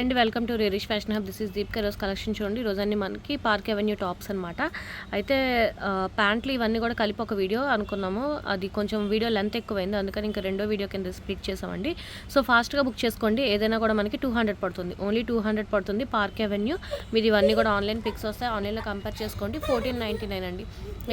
And welcome to Rish fashion hub. This is Deepika. రోజు collection చూడండి. రోజు అన్ని మనకి పార్క్ అవెన్యూ టాప్స్ అనమాట. అయితే ప్యాంట్లు ఇవన్నీ కూడా కలిపి ఒక వీడియో అనుకున్నాము. అది కొంచెం వీడియో లెంత్ ఎక్కువైంది, అందుకని ఇంకా రెండో వీడియో కింద స్ప్లిట్ చేసామండి. సో ఫాస్ట్గా బుక్ చేసుకోండి. ఏదైనా కూడా మనకి 200 పడుతుంది, ఓన్లీ 200 పడుతుంది. పార్క్ అవెన్యూ మీది ఇవన్నీ కూడా ఆన్లైన్ పిక్స్ వస్తాయి, ఆన్లైన్లో కంపేర్ చేసుకోండి. 1499 అండి.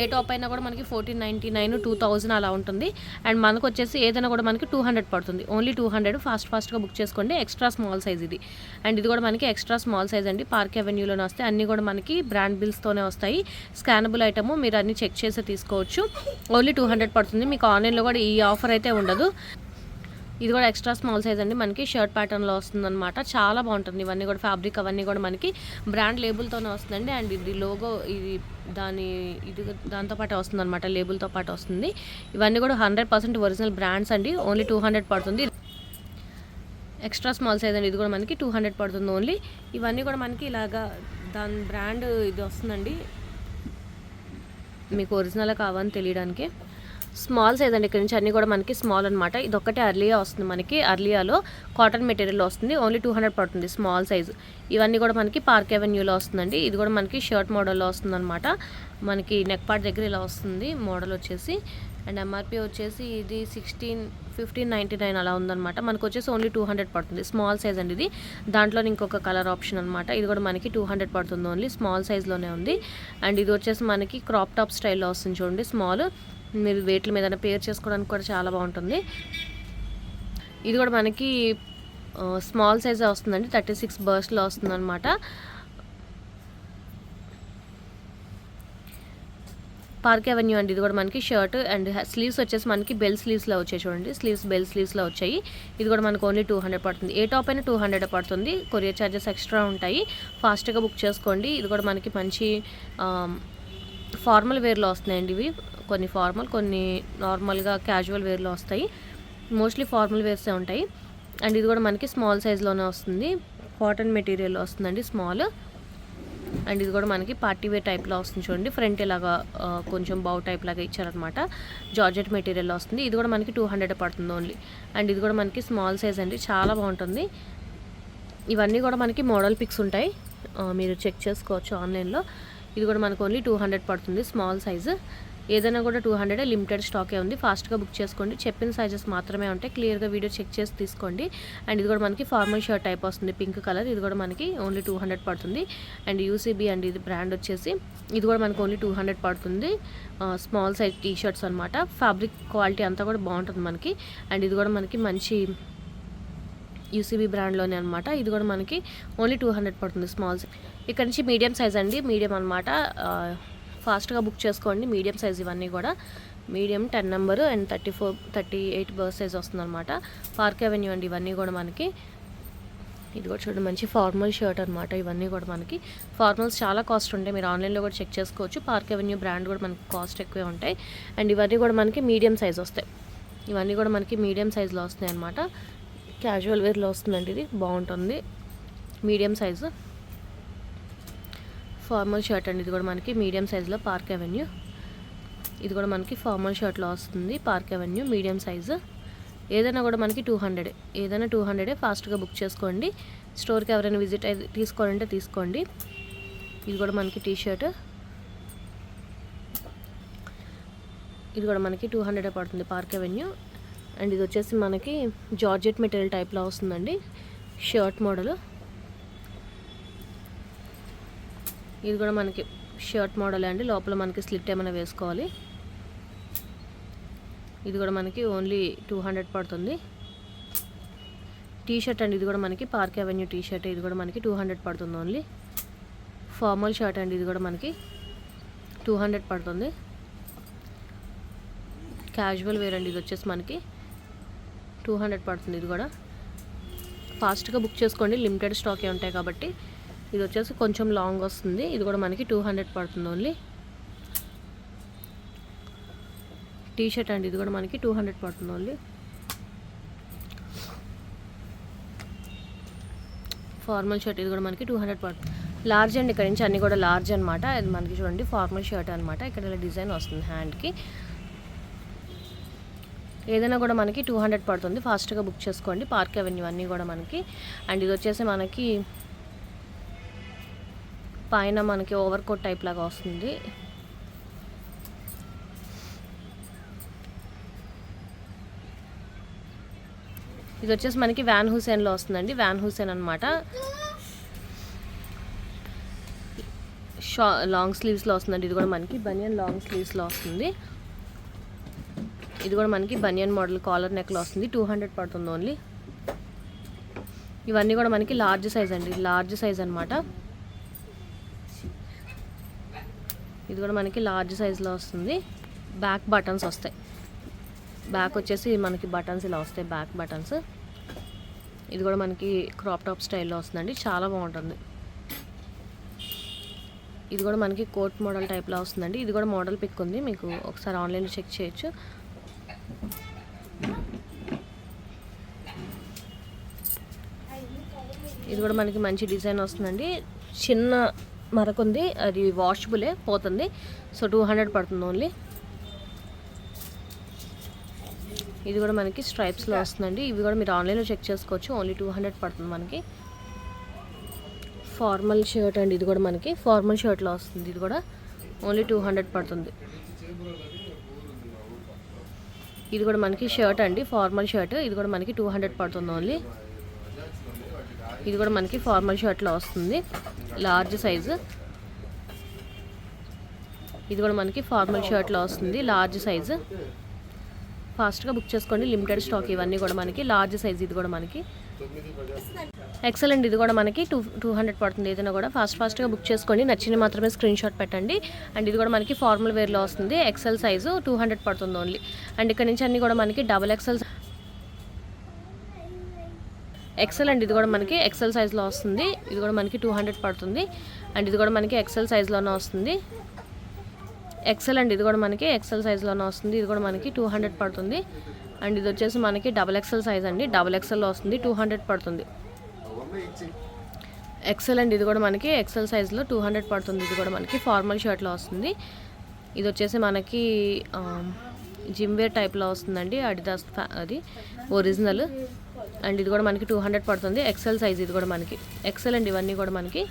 ఏ టాప్ అయినా కూడా మనకి 1499, 2000 అలా ఉంటుంది. అండ్ మనకు వచ్చేసి ఏదైనా కూడా మనకి 200 పడుతుంది, ఓన్లీ 200. ఫాస్ట్గా బుక్ చేసుకోండి. ఎక్స్ట్రా స్మాల్ సైజ్ ఇది. అండ్ ఇది కూడా మనకి ఎక్స్ట్రా స్మాల్ సైజ్ అండి. పార్క్ అవెన్యూలోనే వస్తాయి, అన్నీ కూడా మనకి బ్రాండ్ బిల్స్తోనే వస్తాయి. స్కానబుల్ ఐటమ్, మీరు అన్ని చెక్ చేసి తీసుకోవచ్చు. ఓన్లీ 200 పడుతుంది. మీకు ఆన్లైన్లో కూడా ఈ ఆఫర్ అయితే ఉండదు. ఇది కూడా ఎక్స్ట్రా స్మాల్ సైజ్ అండి. మనకి షర్ట్ ప్యాటర్న్లో వస్తుందన్నమాట. చాలా బాగుంటుంది. ఇవన్నీ కూడా ఫ్యాబ్రిక్ అవన్నీ కూడా మనకి బ్రాండ్ లేబుల్తోనే వస్తుందండి. అండ్ ఇది లోగో ఇది దాంతోపాటు వస్తుందన్నమాట, లేబుల్తో పాటు వస్తుంది. ఇవన్నీ కూడా 100% ఒరిజినల్ బ్రాండ్స్ అండి. ఓన్లీ 200 పడుతుంది. ఎక్స్ట్రా స్మాల్ సైజ్ అండి. ఇది కూడా మనకి 200 పడుతుంది ఓన్లీ. ఇవన్నీ కూడా మనకి ఇలాగా దాని బ్రాండ్ ఇది వస్తుందండి, మీకు ఒరిజినల్ కావాలని తెలియడానికి. స్మాల్ సైజ్ అండి. ఇక్కడ నుంచి అన్నీ కూడా మనకి స్మాల్ అనమాట. ఇది ఒక్కటే అర్లియా వస్తుంది మనకి. అర్లియాలో కాటన్ మెటీరియల్ వస్తుంది, ఓన్లీ 200 పడుతుంది స్మాల్ సైజు. ఇవన్నీ కూడా మనకి పార్క్ అవెన్యూలో వస్తుందండి. ఇది కూడా మనకి షర్ట్ మోడల్లో వస్తుంది అనమాట. మనకి నెక్ పార్ట్ దగ్గర ఇలా వస్తుంది మోడల్ వచ్చేసి. అండ్ ఎంఆర్పి వచ్చేసి ఇది 1599 అలా ఉందన్నమాట. మనకు వచ్చేసి ఓన్లీ 200 పడుతుంది. స్మాల్ సైజ్ అండి ఇది. దాంట్లో ఇంకొక కలర్ ఆప్షన్ అనమాట. ఇది కూడా మనకి 200 పడుతుంది ఓన్లీ. స్మాల్ సైజ్లోనే ఉంది. అండ్ ఇది వచ్చేసి మనకి క్రాప్ టాప్ స్టైల్లో వస్తుంది చూడండి. స్మాల్, మీరు వెయిట్ల మీద పేర్ చేసుకోవడానికి కూడా చాలా బాగుంటుంది. ఇది కూడా మనకి స్మాల్ సైజే వస్తుందండి. 36 బర్స్ట్లో వస్తుంది అనమాట. పార్క్ అవెన్యూ అండి. ఇది కూడా మనకి షర్ట్ అండ్ స్లీవ్స్ వచ్చేసి మనకి బెల్ స్లీవ్స్లో వచ్చాయి చూడండి. బెల్ స్లీవ్స్లో వచ్చాయి. ఇది కూడా మనకు ఓన్లీ 200 పడుతుంది. ఏ టాప్ అయినా 200 పడుతుంది. కొరియర్ ఛార్జెస్ ఎక్స్ట్రా ఉంటాయి. ఫాస్ట్గా బుక్ చేసుకోండి. ఇది కూడా మనకి మంచి ఫార్మల్ వేర్లో వస్తున్నాయండి. ఇవి కొన్ని ఫార్మల్, కొన్ని నార్మల్గా క్యాజువల్ వేర్లో వస్తాయి. మోస్ట్లీ ఫార్మల్ వేర్సే ఉంటాయి. అండ్ ఇది కూడా మనకి స్మాల్ సైజ్లోనే వస్తుంది. కాటన్ మెటీరియల్ వస్తుందండి స్మాల్. అండ్ ఇది కూడా మనకి పార్టీ వేర్ టైప్లో వస్తుంది చూడండి. ఫ్రంట్ ఇలాగా కొంచెం బౌ టైప్ లాగా ఇచ్చారనమాట. జార్జెట్ మెటీరియల్లో వస్తుంది. ఇది కూడా మనకి 200 పడుతుంది ఓన్లీ. అండ్ ఇది కూడా మనకి స్మాల్ సైజ్ అండి. చాలా బాగుంటుంది. ఇవన్నీ కూడా మనకి మోడల్ పిక్స్ ఉంటాయి, మీరు చెక్ చేసుకోవచ్చు ఆన్లైన్లో. ఇది కూడా మనకు ఓన్లీ 200 పడుతుంది స్మాల్ సైజు. ఏదైనా కూడా 200. లిమిటెడ్ స్టాకే ఉంది. ఫాస్ట్గా బుక్ చేసుకోండి. చెప్పిన సైజెస్ మాత్రమే ఉంటాయి. క్లియర్గా వీడియో చెక్ చేసి తీసుకోండి. అండ్ ఇది కూడా మనకి ఫార్మల్ షర్ట్ టైప్ వస్తుంది, పింక్ కలర్. ఇది కూడా మనకి ఓన్లీ 200 పడుతుంది. అండ్ యూసీబీ అండి ఇది బ్రాండ్ వచ్చేసి. ఇది కూడా మనకు ఓన్లీ 200 పడుతుంది. స్మాల్ సైజ్ టీ షర్ట్స్ అనమాట. ఫ్యాబ్రిక్ క్వాలిటీ అంతా కూడా బాగుంటుంది మనకి. అండ్ ఇది కూడా మనకి మంచి యూసీబీ బ్రాండ్లోనే అనమాట. ఇది కూడా మనకి ఓన్లీ 200 పడుతుంది స్మాల్ సైజ్. ఇక్కడ నుంచి మీడియం సైజ్ అండి. మీడియం అనమాట. ఫాస్ట్గా బుక్ చేసుకోండి. మీడియం సైజ్ ఇవన్నీ కూడా medium 10 number and 38 birth size వస్తుంది అనమాట. పార్క్ అవెన్యూ అండి ఇవన్నీ కూడా మనకి. ఇది కూడా చూడండి మంచి ఫార్మల్ షర్ట్ అనమాట. ఇవన్నీ కూడా మనకి ఫార్మల్స్ చాలా కాస్ట్ ఉంటాయి, మీరు ఆన్లైన్లో కూడా చెక్ చేసుకోవచ్చు. పార్క్ అవెన్యూ బ్రాండ్ కూడా మనకి కాస్ట్ ఎక్కువే ఉంటాయి. అండ్ ఇవన్నీ కూడా మనకి మీడియం సైజ్ వస్తాయి. ఇవన్నీ కూడా మనకి మీడియం సైజులో వస్తాయి అనమాట. క్యాజువల్ వేర్లో వస్తుందండి. ఇది బాగుంటుంది. మీడియం సైజు ఫార్మల్ షర్ట్ అండి. ఇది కూడా మనకి మీడియం సైజులో పార్క్ అవెన్యూ. ఇది కూడా మనకి ఫార్మల్ షర్ట్లో వస్తుంది పార్క్ అవెన్యూ మీడియం సైజు. ఏదైనా కూడా మనకి 200. ఏదైనా 200. ఫాస్ట్గా బుక్ చేసుకోండి. స్టోర్కి ఎవరైనా విజిట్ అయితే తీసుకోవాలంటే తీసుకోండి. ఇది కూడా మనకి టీ షర్ట్. ఇది కూడా మనకి 200 పడుతుంది పార్క్ అవెన్యూ. అండ్ ఇది వచ్చేసి మనకి జార్జెట్ మెటీరియల్ టైప్లో వస్తుందండి, షర్ట్ మోడల్. ఇది కూడా మనకి షర్ట్ మోడల్ అండి. లోపల మనకి స్లిట్ ఏమైనా వేసుకోవాలి. ఇది కూడా మనకి ఓన్లీ 200 పడుతుంది. టీ షర్ట్ అండి. ఇది కూడా మనకి పార్క్ అవెన్యూ టీ షర్ట్. ఇది కూడా మనకి 200 పడుతుంది ఓన్లీ. ఫార్మల్ షర్ట్ అండి. ఇది కూడా మనకి 200 పడుతుంది. క్యాజువల్ వేర్ అండి. ఇది వచ్చేసి మనకి 200 పడుతుంది. ఇది కూడా ఫాస్ట్గా బుక్ చేసుకోండి. లిమిటెడ్ స్టాకే ఉంటాయి కాబట్టి. ఇది వచ్చేసి కొంచెం లాంగ్ వస్తుంది. ఇది కూడా మనకి 200 పడుతుంది ఓన్లీ. టీ షర్ట్ అండి. ఇది కూడా మనకి 200 పడుతుంది ఓన్లీ. Formal shirt. ఇది కూడా మనకి 200 పడుతుంది. లార్జ్ అండి. ఇక్కడ నుంచి అన్నీ కూడా లార్జ్ అనమాట. ఇది మనకి చూడండి ఫార్మల్ షర్ట్ అనమాట. ఇక్కడ ఇలా డిజైన్ వస్తుంది హ్యాండ్కి. ఏదైనా కూడా మనకి 200 పడుతుంది. ఫాస్ట్గా బుక్ చేసుకోండి. పార్క్ అవెన్యూ అన్నీ కూడా మనకి. అండ్ ఇది వచ్చేసి మనకి పైన మనకి ఓవర్ కోట్ టైప్ లాగా వస్తుంది. ఇది వచ్చేసి మనకి వ్యాన్ హుసేన్లో వస్తుందండి. వ్యాన్ హుసేన్ అనమాట. లాంగ్ స్లీవ్స్లో వస్తుందండి. ఇది కూడా మనకి బనియన్ లాంగ్ స్లీవ్స్లో వస్తుంది. ఇది కూడా మనకి బనియన్ మోడల్ కాలర్ నెక్లో వస్తుంది. 200 పడుతుంది ఓన్లీ. ఇవన్నీ కూడా మనకి లార్జ్ సైజ్ అండి. లార్జ్ సైజ్ అనమాట. ఇది కూడా మనకి లార్జ్ సైజ్లో వస్తుంది. బ్యాక్ బటన్స్ వస్తాయి. బ్యాక్ వచ్చేసి మనకి బటన్స్ ఇలా వస్తాయి, బ్యాక్ బటన్స్. ఇది కూడా మనకి క్రాప్ టాప్ స్టైల్లో వస్తుందండి. చాలా బాగుంటుంది. ఇది కూడా మనకి కోట్ మోడల్ టైప్లో వస్తుందండి. ఇది కూడా మోడల్ పిక్ ఉంది, మీకు ఒకసారి ఆన్లైన్లో చెక్ చేయొచ్చు. ఇది కూడా మనకి మంచి డిజైన్ వస్తుందండి. చిన్న మరకుంది, అది వాషబులే, పోతుంది. సో 200 పడుతుంది ఓన్లీ. ఇది కూడా మనకి స్ట్రైప్స్లో వస్తుందండి. ఇవి కూడా మీరు ఆన్లైన్లో చెక్ చేసుకోవచ్చు. ఓన్లీ 200 పడుతుంది మనకి. ఫార్మల్ షర్ట్ అండి. ఇది కూడా మనకి ఫార్మల్ షర్ట్లో వస్తుంది. ఇది కూడా ఓన్లీ 200 పడుతుంది. ఇది కూడా మనకి షర్ట్ అండి, ఫార్మల్ షర్ట్. ఇది కూడా మనకి 200 పడుతుంది ఓన్లీ. ఇది కూడా మనకి ఫార్మల్ షర్ట్లో వస్తుంది, లార్జ్ సైజు. ఇది కూడా మనకి ఫార్మల్ షర్ట్లో వస్తుంది, లార్జ్ సైజు. ఫాస్ట్గా బుక్ చేసుకోండి, లిమిటెడ్ స్టాక్ ఇవన్నీ కూడా మనకి. లార్జ్ సైజ్ ఇది కూడా మనకి ఎక్సెల్ అండి. ఇది కూడా మనకి 200 పడుతుంది. ఏదైనా కూడా ఫాస్ట్గా బుక్ చేసుకోండి. నచ్చింది మాత్రమే స్క్రీన్ షాట్ పెట్టండి. అండ్ ఇది కూడా మనకి ఫార్మల్ వేర్లో వస్తుంది. ఎక్సెల్ సైజు 200 పడుతుంది ఓన్లీ. అండ్ ఇక్కడ నుంచి అన్నీ కూడా మనకి డబుల్ ఎక్సెల్ అండి. ఇది కూడా మనకి ఎక్సెల్ సైజ్లో వస్తుంది. ఇది కూడా మనకి 200 పడుతుంది. అండ్ ఇది కూడా మనకి ఎక్సెల్ సైజ్లోనే వస్తుంది. ఎక్సెల్ అండి. ఇది కూడా మనకి ఎక్సెల్ సైజ్లోనే వస్తుంది. ఇది కూడా మనకి 200 పడుతుంది. అండ్ ఇది వచ్చేసి మనకి డబుల్ ఎక్సెల్ సైజ్ అండి. డబుల్ ఎక్సెల్లో వస్తుంది, 200 పడుతుంది. ఎక్సెల్ అండి. ఇది కూడా మనకి ఎక్సెల్ సైజ్లో 200 పడుతుంది. ఇది కూడా మనకి ఫార్మల్ షర్ట్లో వస్తుంది. ఇది వచ్చేసి మనకి జిమ్ వేర్ టైప్లో వస్తుందండి. అడిదాస్ అది ఒరిజినల్. అండ్ ఇది కూడా మనకి 200 పడుతుంది. ఎక్సెల్ సైజ్ ఇది కూడా మనకి ఎక్సెల్ అండి. ఇవన్నీ కూడా మనకి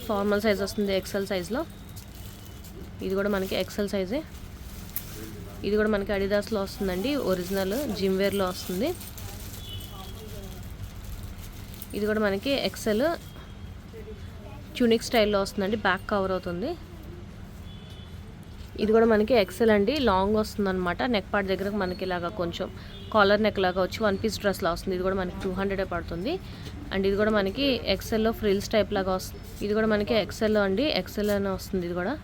ఫార్మల్ సైజ్ వస్తుంది ఎక్సెల్ సైజ్లో. ఇది కూడా మనకి ఎక్సెల్ సైజే. ఇది కూడా మనకి అడిదాస్లో వస్తుందండి, ఒరిజినల్ జిమ్ వేర్లో వస్తుంది. ఇది కూడా మనకి ఎక్సెల్ ట్యూనిక్ స్టైల్లో వస్తుందండి, బ్యాక్ కవర్ అవుతుంది. ఇది కూడా మనకి ఎక్సెల్ అండి, లాంగ్ వస్తుంది అనమాట. నెక్ పార్ట్ దగ్గర మనకి ఇలాగా కొంచెం కాలర్ నెక్ లాగా వచ్చి 1 పీస్ డ్రెస్లా వస్తుంది. ఇది కూడా మనకి 200 పడుతుంది. అండ్ ఇది కూడా మనకి ఎక్సెల్లో ఫ్రిల్స్ టైప్ లాగా వస్తుంది. ఇది కూడా మనకి ఎక్సెల్లో అండి, ఎక్సెల్ అనే వస్తుంది. ఇది కూడా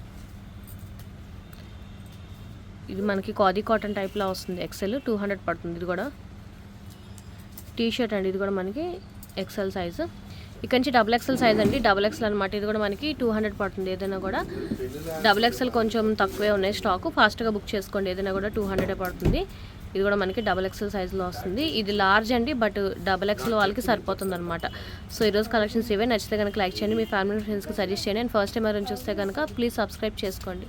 ఇది మనకి కాదీ కాటన్ టైప్లో వస్తుంది. ఎక్సెల్ 200 పడుతుంది. ఇది కూడా టీ షర్ట్ అండి. ఇది కూడా మనకి ఎక్సెల్ సైజు. ఇక్కడ నుంచి డబుల్ ఎక్సెల్ సైజ్ అండి, డబుల్ ఎక్సెల్ అనమాట. ఇది కూడా మనకి 200 పడుతుంది. ఏదైనా కూడా డబుల్ ఎక్సెల్ కొంచెం తక్కువే ఉన్నాయి స్టాక్, ఫాస్ట్గా బుక్ చేసుకోండి. ఏదైనా కూడా 200 పడుతుంది. ఇది కూడా మనకి డబుల్ ఎక్సెల్ సైజ్లో వస్తుంది. ఇది లార్జ్ అండి, బట్ డబుల్ ఎక్సెల్ వాళ్ళకి సరిపోతుంది అనమాట. సో ఈరోజు కలెక్షన్స్ ఇవే. నచ్చితే కనుక లైక్ చేయండి, మీ ఫ్యామిలీ ఫ్రెండ్స్కి సజెస్ట్ చేయండి. అండ్ ఫస్ట్ టైం ఎవరైనా చూస్తే కనుక ప్లీజ్ సబ్స్క్రైబ్ చేసుకోండి.